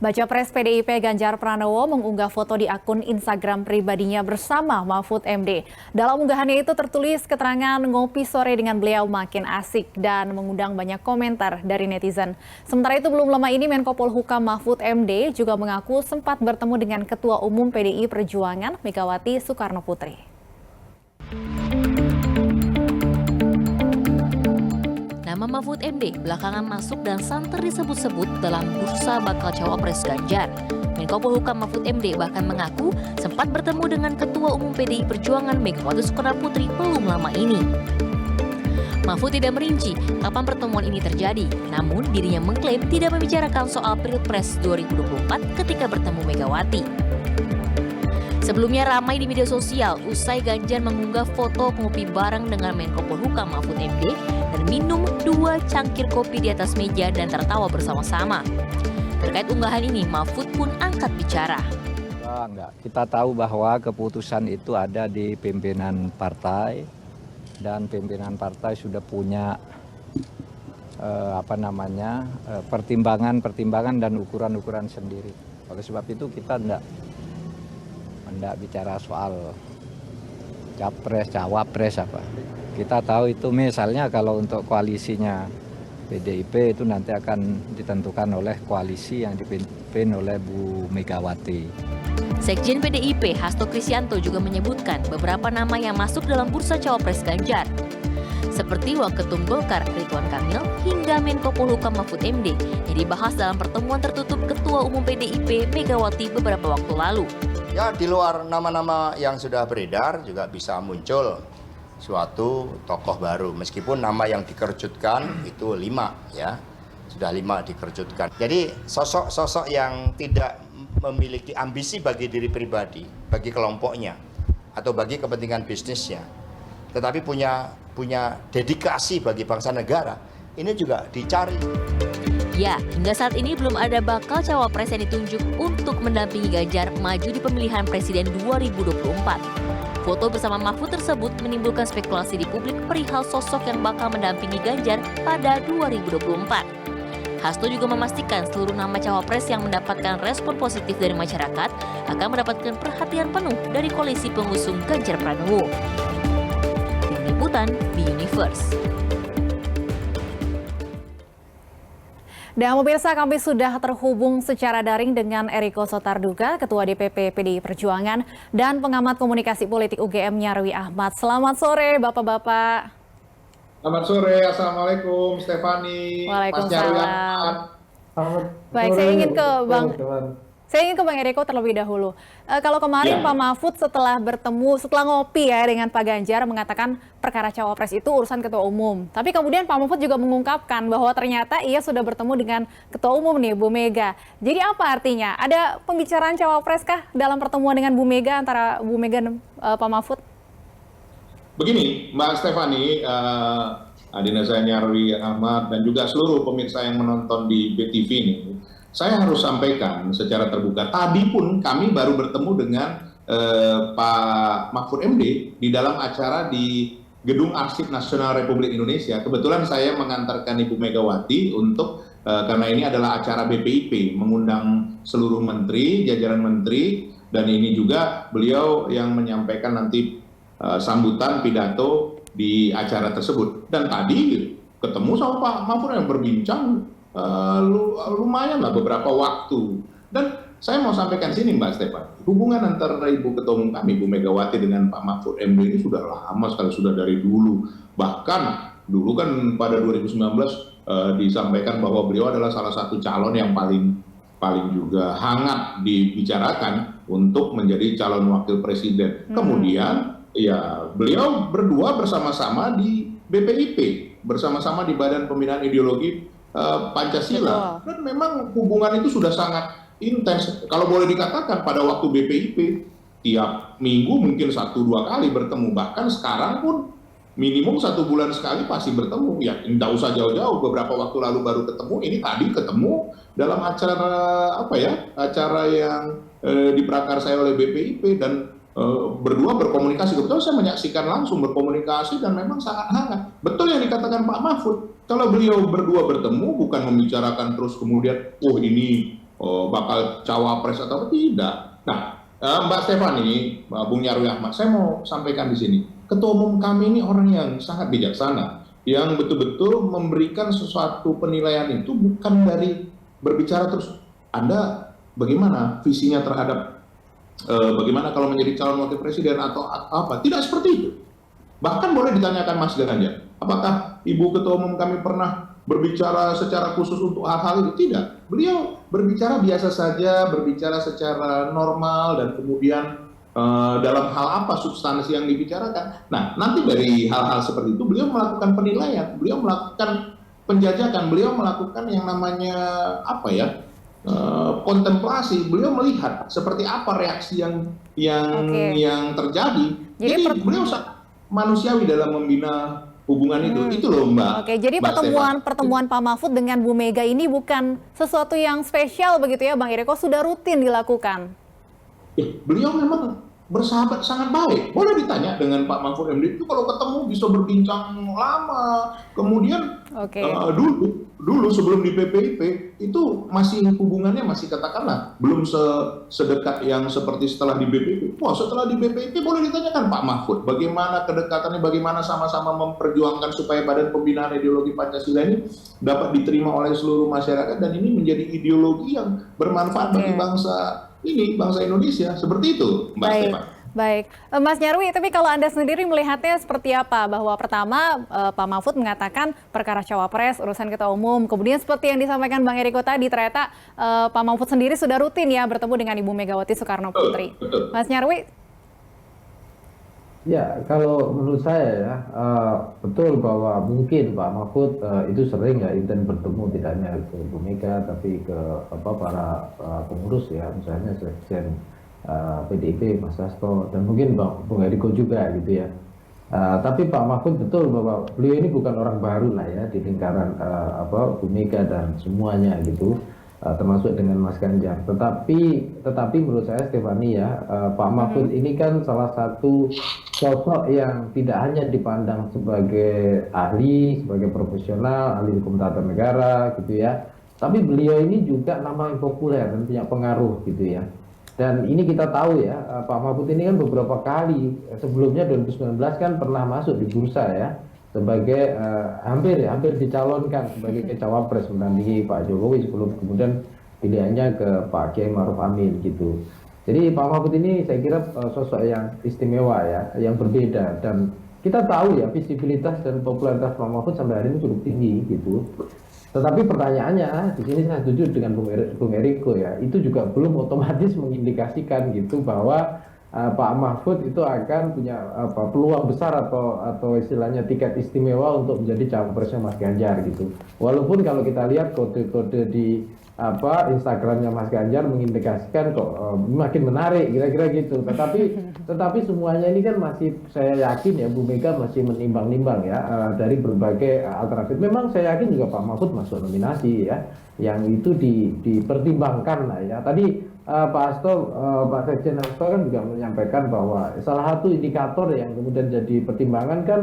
Baca Pres PDIP Ganjar Pranowo mengunggah foto di akun Instagram pribadinya bersama Mahfud MD. Dalam unggahannya itu tertulis keterangan ngopi sore dengan beliau makin asik dan mengundang banyak komentar dari netizen. Sementara itu belum lama ini Menko Polhukam Mahfud MD juga mengaku sempat bertemu dengan Ketua Umum PDI Perjuangan Megawati Soekarno Putri. Nama Mahfud MD belakangan masuk dan santer disebut-sebut dalam bursa bakal cawapres Ganjar. Menko Polhukam Mahfud MD bahkan mengaku sempat bertemu dengan Ketua Umum PDI Perjuangan Megawati Soekarno Putri belum lama ini. Mahfud tidak merinci kapan pertemuan ini terjadi, namun dirinya mengklaim tidak membicarakan soal Pilpres 2024 ketika bertemu Megawati. Sebelumnya ramai di media sosial usai Ganjar mengunggah foto ngopi bareng dengan Menko Polhukam Mahfud MD dan minum 2 cangkir kopi di atas meja dan tertawa bersama-sama. Terkait unggahan ini, Mahfud pun angkat bicara. Enggak, kita tahu bahwa keputusan itu ada di pimpinan partai dan pimpinan partai sudah punya pertimbangan dan ukuran-ukuran sendiri. Oleh sebab itu kita enggak bicara soal capres, cawapres apa. Kita tahu itu misalnya kalau untuk koalisinya PDIP itu nanti akan ditentukan oleh koalisi yang dipimpin oleh Bu Megawati. Sekjen PDIP Hasto Kristianto juga menyebutkan beberapa nama yang masuk dalam bursa cawapres Ganjar. Seperti Waketum Golkar Ridwan Kamil hingga Menko Polhukam Mahfud MD yang dibahas dalam pertemuan tertutup Ketua Umum PDIP Megawati beberapa waktu lalu. Ya, di luar nama-nama yang sudah beredar juga bisa muncul suatu tokoh baru. Meskipun nama yang dikerucutkan itu 5 ya, sudah 5 dikerucutkan. Jadi sosok-sosok yang tidak memiliki ambisi bagi diri pribadi, bagi kelompoknya, atau bagi kepentingan bisnisnya, tetapi punya dedikasi bagi bangsa negara, ini juga dicari. Ya, hingga saat ini belum ada bakal cawapres yang ditunjuk untuk mendampingi Ganjar maju di pemilihan presiden 2024. Foto bersama Mahfud tersebut menimbulkan spekulasi di publik perihal sosok yang bakal mendampingi Ganjar pada 2024. Hasto juga memastikan seluruh nama cawapres yang mendapatkan respon positif dari masyarakat akan mendapatkan perhatian penuh dari koalisi pengusung Ganjar Pranowo. Tim Liputan di Universe. Dan pemirsa, kami sudah terhubung secara daring dengan Eriko Sotarduga, Ketua DPP PDI Perjuangan dan pengamat komunikasi politik UGM Nyarwi Ahmad. Selamat sore Bapak-Bapak. Selamat sore, Assalamualaikum Stefani. Waalaikumsalam. Baik, saya ingin ke Bang Eriko terlebih dahulu. Kalau kemarin Pak Mahfud setelah ngopi ya dengan Pak Ganjar mengatakan perkara cawapres itu urusan Ketua Umum. Tapi kemudian Pak Mahfud juga mengungkapkan bahwa ternyata ia sudah bertemu dengan Ketua Umum nih, Bu Mega. Jadi apa artinya? Ada pembicaraan cawapres kah dalam pertemuan dengan Bu Mega antara Bu Mega dan Pak Mahfud? Begini, Mbak Stefani, Adina saya Nyarwi Ahmad dan juga seluruh pemirsa yang menonton di BTV ini. Saya harus sampaikan secara terbuka, tadi pun kami baru bertemu dengan Pak Mahfud MD di dalam acara di Gedung Arsip Nasional Republik Indonesia. Kebetulan saya mengantarkan Ibu Megawati untuk, karena ini adalah acara BPIP, mengundang seluruh menteri, jajaran menteri, dan ini juga beliau yang menyampaikan nanti sambutan pidato di acara tersebut. Dan tadi ketemu sama Pak Mahfud yang berbincang, lumayan lah beberapa waktu. Dan saya mau sampaikan sini Mbak Stefan, hubungan antara Ibu Ketua Umum kami, Ibu Megawati dengan Pak Mahfud MD ini sudah lama sekali, sudah dari dulu. Bahkan dulu kan pada 2019 disampaikan bahwa beliau adalah salah satu calon yang paling juga hangat dibicarakan untuk menjadi calon wakil presiden. Kemudian ya beliau berdua bersama-sama di BPIP, bersama-sama di Badan Pembinaan Ideologi Pancasila. Dan memang hubungan itu sudah sangat intens. Kalau boleh dikatakan pada waktu BPIP tiap minggu mungkin 1-2 kali bertemu. Bahkan sekarang pun minimum 1 bulan sekali pasti bertemu. Ya tidak usah jauh-jauh, beberapa waktu lalu baru ketemu. Ini tadi ketemu dalam acara yang diprakarsai oleh BPIP dan berdua berkomunikasi. Kebetulan saya menyaksikan langsung berkomunikasi dan memang sangat hangat. Betul yang dikatakan Pak Mahfud. Kalau beliau berdua bertemu bukan membicarakan terus kemudian, oh ini bakal cawapres atau tidak. Nah, Mbak Stefani, Bung Nyarwi Ahmad, saya mau sampaikan di sini, Ketua Umum kami ini orang yang sangat bijaksana, yang betul-betul memberikan sesuatu penilaian itu bukan dari berbicara terus, Anda bagaimana visinya terhadap bagaimana kalau menjadi calon wakil presiden atau apa, tidak seperti itu. Bahkan boleh ditanyakan Mas Ganjar, apakah Ibu Ketua Umum kami pernah berbicara secara khusus untuk hal-hal itu? Tidak. Beliau berbicara biasa saja, berbicara secara normal, dan kemudian dalam hal apa substansi yang dibicarakan. Nah, nanti dari hal-hal seperti itu beliau melakukan penilaian, beliau melakukan penjajakan, beliau melakukan yang namanya kontemplasi. Beliau melihat seperti apa reaksi yang terjadi. Jadi beliau manusiawi dalam membina hubungan itu loh Mbak. Oke, jadi pertemuan Pak Mahfud dengan Bu Mega ini bukan sesuatu yang spesial begitu ya Bang Eriko, sudah rutin dilakukan? Beliau memang bersahabat sangat baik. Boleh ditanya dengan Pak Mahfud MD itu kalau ketemu bisa berbincang lama. Kemudian dulu sebelum di PPIP itu masih hubungannya masih katakanlah belum sedekat yang seperti setelah di BPIP. Wah, setelah di BPIP boleh ditanyakan Pak Mahfud bagaimana kedekatannya, bagaimana sama-sama memperjuangkan supaya Badan Pembinaan Ideologi Pancasila ini dapat diterima oleh seluruh masyarakat dan ini menjadi ideologi yang bermanfaat bagi bangsa Indonesia. Seperti itu, Mbak Stefan. Baik, Mas Nyarwi, tapi kalau Anda sendiri melihatnya seperti apa? Bahwa pertama Pak Mahfud mengatakan perkara cawapres, urusan ketua umum, kemudian seperti yang disampaikan Bang Eriko tadi, ternyata Pak Mahfud sendiri sudah rutin ya bertemu dengan Ibu Megawati Soekarno Putri. Mas Nyarwi? Ya, kalau menurut saya ya, betul bahwa mungkin Pak Mahfud itu sering ya intent bertemu tidak hanya ke Bu Mega, tapi ke para pengurus ya, misalnya Sekjen PDIP, Mas Hasto, dan mungkin Bung Eriko juga gitu ya. Tapi Pak Mahfud betul bahwa beliau ini bukan orang baru lah ya di lingkaran Bu Mega dan semuanya gitu, termasuk dengan Mas Ganjar. Tetapi menurut saya Stefani ya, Pak Mahfud ini kan salah satu sosok yang tidak hanya dipandang sebagai ahli, sebagai profesional, ahli hukum tata negara gitu ya. Tapi beliau ini juga nama yang populer dan punya pengaruh gitu ya. Dan ini kita tahu ya, Pak Mahfud ini kan beberapa kali sebelumnya 2019 kan pernah masuk di bursa ya sebagai hampir dicalonkan sebagai cawapres mendampingi Pak Jokowi sebelum kemudian pilihannya ke Pak Kiai Ma'ruf Amin gitu. Jadi Pak Mahfud ini saya kira sosok yang istimewa ya, yang berbeda, dan kita tahu ya visibilitas dan popularitas Pak Mahfud sampai hari ini cukup tinggi gitu. Tetapi pertanyaannya di sini saya setuju dengan Bung Eriko ya, itu juga belum otomatis mengindikasikan gitu bahwa Pak Mahfud itu akan punya peluang besar atau istilahnya tiket istimewa untuk menjadi cawapresnya Mas Ganjar gitu. Walaupun kalau kita lihat kode-kode di Instagramnya Mas Ganjar mengindikasikan kok makin menarik kira-kira gitu. Tetapi semuanya ini kan masih saya yakin ya Bu Mega masih menimbang-nimbang ya dari berbagai alternatif. Memang saya yakin juga Pak Mahfud masuk nominasi ya, yang itu dipertimbangkan lah ya. Tadi Pak Sekjen Hasto kan juga menyampaikan bahwa salah satu indikator yang kemudian jadi pertimbangan kan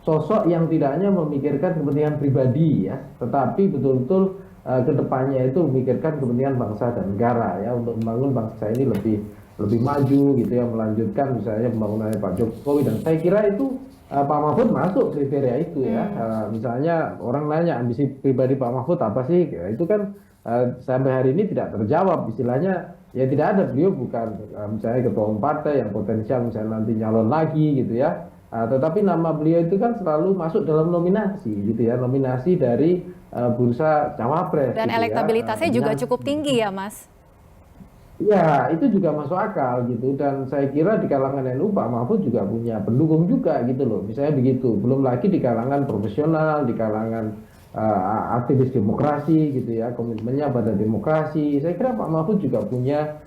sosok yang tidak hanya memikirkan kepentingan pribadi ya, tetapi betul-betul kedepannya itu memikirkan kepentingan bangsa dan negara ya, untuk membangun bangsa ini lebih maju gitu ya, melanjutkan misalnya pembangunan Pak Jokowi. Dan saya kira itu Pak Mahfud masuk kriteria itu ya. Misalnya orang nanya ambisi pribadi Pak Mahfud apa sih, ya, itu kan sampai hari ini tidak terjawab, istilahnya ya tidak ada. Beliau bukan misalnya ketua umum partai yang potensial misalnya nanti nyalon lagi gitu ya, tetapi nama beliau itu kan selalu masuk dalam nominasi gitu ya, nominasi dari bursa cawapres dan gitu elektabilitasnya juga cukup tinggi ya Mas. Ya, itu juga masuk akal gitu, dan saya kira di kalangan NU Pak Mahfud juga punya pendukung juga gitu loh, misalnya begitu. Belum lagi di kalangan profesional, di kalangan aktivis demokrasi gitu ya, komitmennya pada demokrasi. Saya kira Pak Mahfud juga punya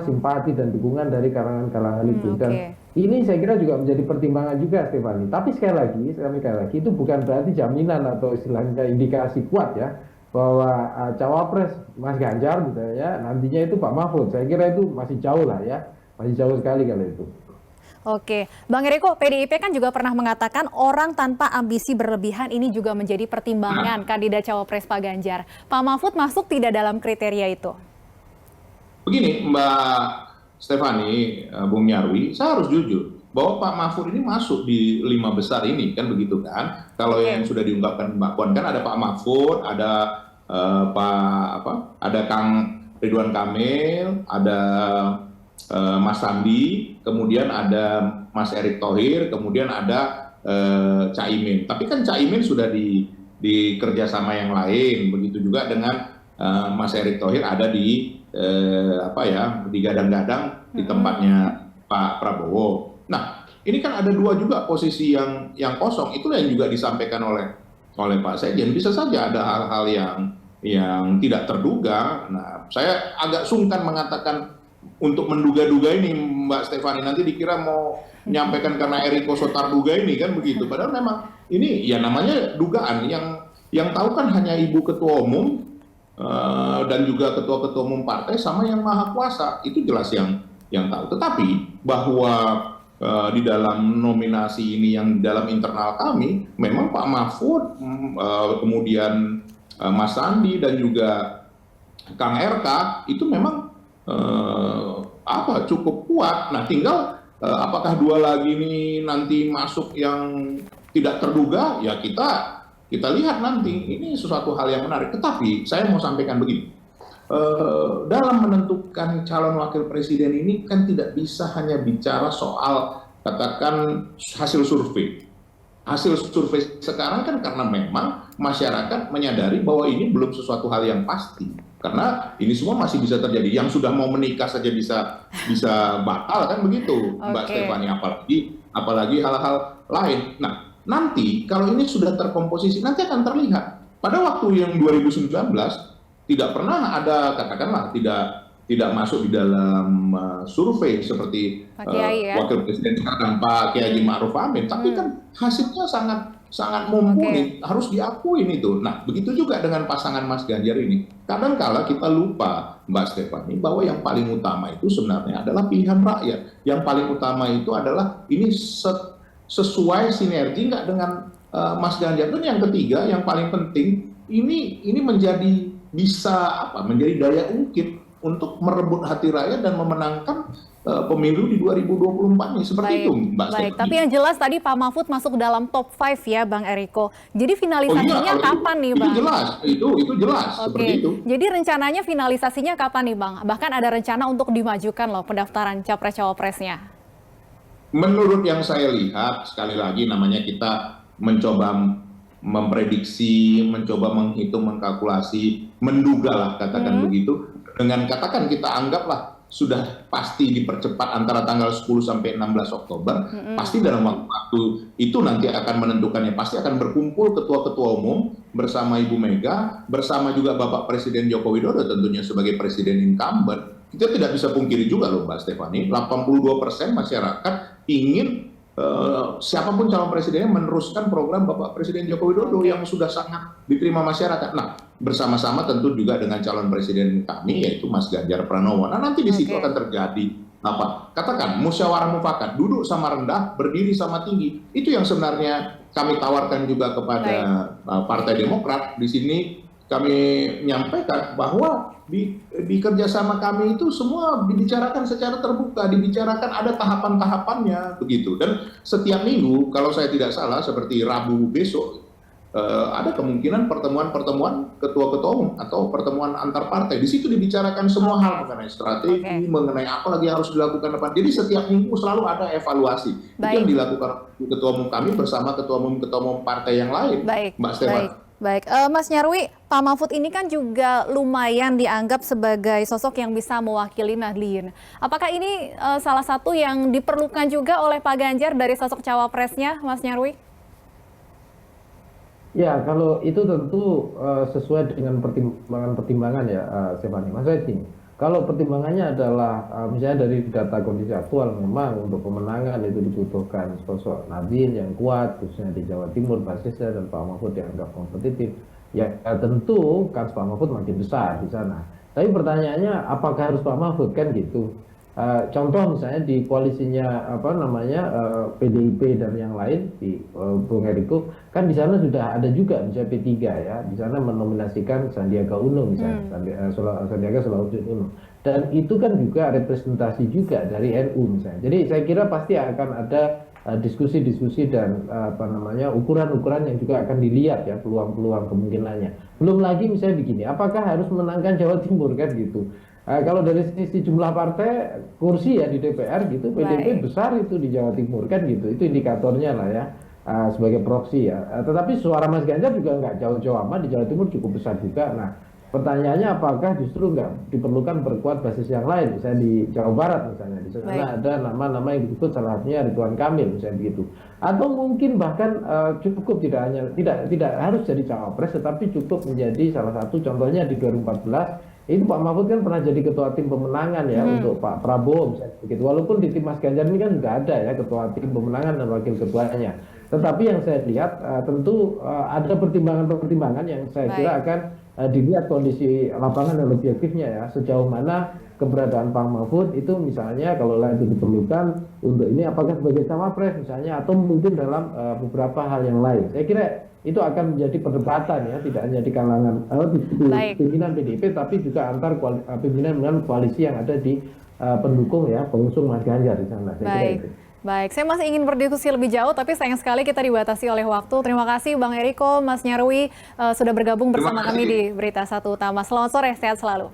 simpati dan dukungan dari kalangan-kalangan itu. Dan ini saya kira juga menjadi pertimbangan juga Stefani. Tapi sekali lagi itu bukan berarti jaminan atau istilahnya indikasi kuat ya bahwa cawapres Mas Ganjar misalnya nantinya itu Pak Mahfud. Saya kira itu masih jauh lah ya, masih jauh sekali kalau itu. Oke, Bang Eriko, PDIP kan juga pernah mengatakan orang tanpa ambisi berlebihan ini juga menjadi pertimbangan kandidat cawapres Pak Ganjar. Pak Mahfud masuk tidak dalam kriteria itu? Begini, Mbak Stefani, Bung Nyarwi, saya harus jujur bahwa Pak Mahfud ini masuk di 5 besar ini, kan begitu kan? Kalau yang sudah diungkapkan Mbak Puan kan ada Pak Mahfud, ada ada Kang Ridwan Kamil, ada Mas Sandi, kemudian ada Mas Erick Thohir, kemudian ada Caimin. Tapi kan Caimin sudah di kerjasama yang lain, begitu juga dengan Mas Erick Thohir ada di digadang-gadang di tempatnya Pak Prabowo. Nah, ini kan ada 2 juga posisi yang kosong. Itulah yang juga disampaikan oleh Pak Sekjen. Bisa saja ada hal-hal yang tidak terduga. Nah, saya agak sungkan mengatakan untuk menduga-duga ini, Mbak Stefani, nanti dikira mau menyampaikan karena Eriko Sotarduga ini kan begitu. Padahal memang ini ya namanya dugaan, yang tahu kan hanya Ibu Ketua Umum dan juga ketua-ketua umum partai sama yang maha kuasa, itu jelas yang tahu. Tetapi bahwa di dalam nominasi ini yang dalam internal kami, memang Pak Mahfud, kemudian Mas Sandi dan juga Kang RK itu memang cukup kuat. Nah, tinggal apakah 2 lagi ini nanti masuk yang tidak terduga, ya kita lihat nanti. Ini sesuatu hal yang menarik. Tetapi saya mau sampaikan begini, dalam menentukan calon wakil presiden ini kan tidak bisa hanya bicara soal katakan hasil survei. Hasil survei sekarang kan karena memang masyarakat menyadari bahwa ini belum sesuatu hal yang pasti. Karena ini semua masih bisa terjadi. Yang sudah mau menikah saja bisa batal kan begitu, Mbak Stefani, apalagi hal-hal lain. Nah, nanti kalau ini sudah terkomposisi, nanti akan terlihat. Pada waktu yang 2019 tidak pernah ada, katakanlah tidak masuk di dalam survei seperti wakil presiden sekarang Pak Kiai Ma'ruf Amin, tapi kan hasilnya sangat mumpuni, harus diakuin itu. Nah, begitu juga dengan pasangan Mas Ganjar ini. Kadangkala kita lupa, Mbak Stefani, bahwa yang paling utama itu sebenarnya adalah pilihan rakyat. Yang paling utama itu adalah ini sesuai sinergi nggak dengan Mas Ganjar. Dan yang ketiga, yang paling penting, ini menjadi menjadi daya ungkit untuk merebut hati rakyat dan memenangkan pemilu di 2024 ini. Seperti itu, Mbak Stefani. Baik, tapi yang jelas tadi Pak Mahfud masuk dalam top 5 ya, Bang Eriko. Jadi finalisasinya kapan nih, Bang? Itu jelas, seperti itu. Jadi rencananya finalisasinya kapan nih, Bang? Bahkan ada rencana untuk dimajukan loh pendaftaran Capres-Cawapresnya. Menurut yang saya lihat, sekali lagi namanya kita mencoba memprediksi, mencoba menghitung, mengkalkulasi, menduga lah katakan begitu. Dengan katakan kita anggaplah sudah pasti dipercepat antara tanggal 10 sampai 16 Oktober, pasti dalam waktu itu nanti akan menentukannya, pasti akan berkumpul ketua-ketua umum bersama Ibu Mega, bersama juga Bapak Presiden Joko Widodo tentunya sebagai presiden incumbent. Kita tidak bisa pungkiri juga loh, Mbak Stefani, 82% masyarakat ingin siapapun calon presidennya meneruskan program Bapak Presiden Joko Widodo yang sudah sangat diterima masyarakat. Nah, bersama-sama tentu juga dengan calon presiden kami yaitu Mas Ganjar Pranowo. Nah, nanti di situ akan terjadi katakan musyawarah mufakat, duduk sama rendah, berdiri sama tinggi. Itu yang sebenarnya kami tawarkan juga kepada Partai Demokrat. Di sini kami menyampaikan bahwa di kerjasama kami itu semua dibicarakan secara terbuka, dibicarakan ada tahapan-tahapannya begitu. Dan setiap minggu, kalau saya tidak salah, seperti Rabu besok, ada kemungkinan pertemuan-pertemuan ketua-ketua umum atau pertemuan antar partai. Di situ dibicarakan semua hal mengenai strategi, mengenai apa lagi yang harus dilakukan depan. Jadi setiap minggu selalu ada evaluasi. Itu yang dilakukan ketua umum kami bersama ketua umum partai yang lain, Mbak Stefan. Baik, Mas Nyarwi, Pak Mahfud ini kan juga lumayan dianggap sebagai sosok yang bisa mewakili Nahdliyin. Apakah ini salah satu yang diperlukan juga oleh Pak Ganjar dari sosok cawapresnya, Mas Nyarwi? Ya, kalau itu tentu sesuai dengan pertimbangan ya, Stefani. Maksudnya gini, kalau pertimbangannya adalah misalnya dari data kondisi aktual, memang untuk pemenangan itu dibutuhkan sosok Nahdliyin yang kuat, khususnya di Jawa Timur basisnya, dan Pak Mahfud dianggap kompetitif. Ya tentu kan Pak Mahfud makin besar di sana. Tapi pertanyaannya apakah harus Pak Mahfud kan gitu? Contoh misalnya di koalisinya PDIP dan yang lain di Bung Eriko, kan di sana sudah ada juga misalnya P3 ya, di sana menominasikan Sandiaga Uno misalnya, Sandiaga Salahuddin Uno, dan itu kan juga representasi juga dari NU misalnya. Jadi saya kira pasti akan ada diskusi-diskusi dan ukuran-ukuran yang juga akan dilihat ya, peluang-peluang kemungkinannya. Belum lagi misalnya begini, apakah harus menangkan Jawa Timur kan gitu. Kalau dari sisi jumlah partai kursi ya di DPR gitu, PDIP besar itu di Jawa Timur kan gitu, itu indikatornya lah ya, sebagai proksi ya. Tetapi suara Mas Ganjar juga nggak jauh-jauh amat, di Jawa Timur cukup besar juga. Nah, pertanyaannya apakah justru nggak diperlukan perkuat basis yang lain, misalnya di Jawa Barat misalnya, di sana ada nama-nama yang disebut salah satunya Ridwan Kamil misalnya begitu, atau mungkin bahkan cukup tidak harus jadi cawapres, tetapi cukup menjadi salah satu, contohnya di 2014 itu Pak Mahfud kan pernah jadi ketua tim pemenangan ya untuk Pak Prabowo misalnya begitu. Walaupun di tim Mas Ganjar ini kan juga ada ya ketua tim pemenangan dan wakil ketuanya. Tetapi yang saya lihat tentu ada pertimbangan-pertimbangan yang saya kira akan dilihat kondisi lapangan dan objektifnya ya, sejauh mana keberadaan Pak Mahfud itu misalnya kalau itu diperlukan untuk ini apakah sebagai cawapres misalnya, atau mungkin dalam beberapa hal yang lain. Saya kira itu akan menjadi perdebatan ya, tidak hanya di kalangan pimpinan PDIP, tapi juga antar pimpinan dengan koalisi yang ada di pendukung ya, pengusung Mas Ganjar di sana. Baik, saya masih ingin berdiskusi lebih jauh, tapi sayang sekali kita dibatasi oleh waktu. Terima kasih Bang Eriko, Mas Nyarwi sudah bergabung bersama kami di Berita Satu Utama. Selamat sore, sehat selalu.